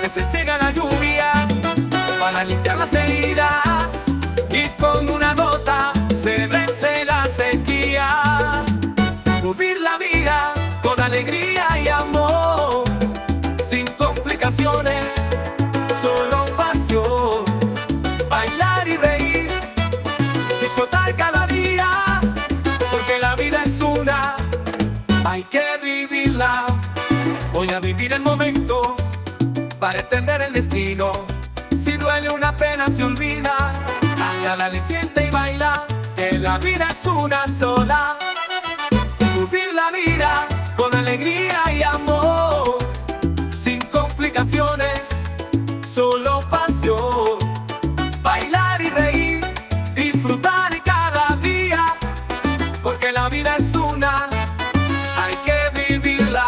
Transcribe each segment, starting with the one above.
veces llega la lluvia para limpiar las heridas, y con una gota se vence la sequía. Vivir la vida con alegría y amor, sin complicaciones, solo pasión. Bailar y reír, disfrutar cada día, porque la vida es una, hay que vivirla. Voy a vivir el momento para entender el destino. Si duele una pena se olvida, hágala, le siente y baila, que la vida es una sola. Vivir la vida con alegría y amor, sin complicaciones, solo pasión. Bailar y reír, disfrutar cada día, porque la vida es una, hay que vivirla.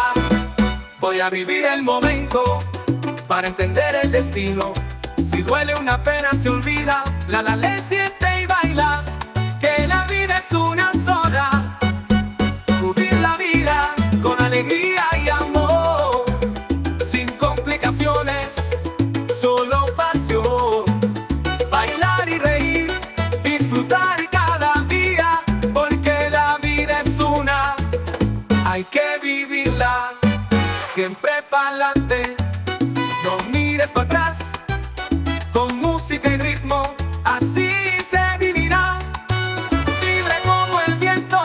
Voy a vivir el momento para entender el destino. Si duele una pena se olvida, le siente y baila, que la vida es una sola. Vivir la vida con alegría y amor, sin complicaciones, solo pasión. Bailar y reír, disfrutar cada día, porque la vida es una, hay que vivirla. Siempre pa'lante, no mires para atrás, con música y ritmo, así se vivirá. Libre como el viento,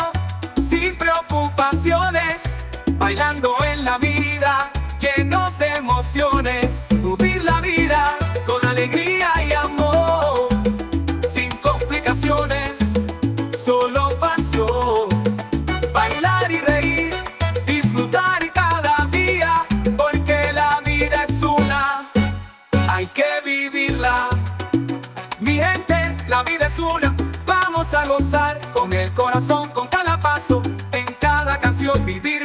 sin preocupaciones, bailando en la vida, llenos de emociones. Vivir la vida con alegría y amor, sin complicaciones, solo pasión. Bailar y reír, disfrutar cada día, porque la vida es una, hay que vivirla. Mi gente, la vida es una, vamos a gozar con el corazón, con cada paso, en cada canción vivir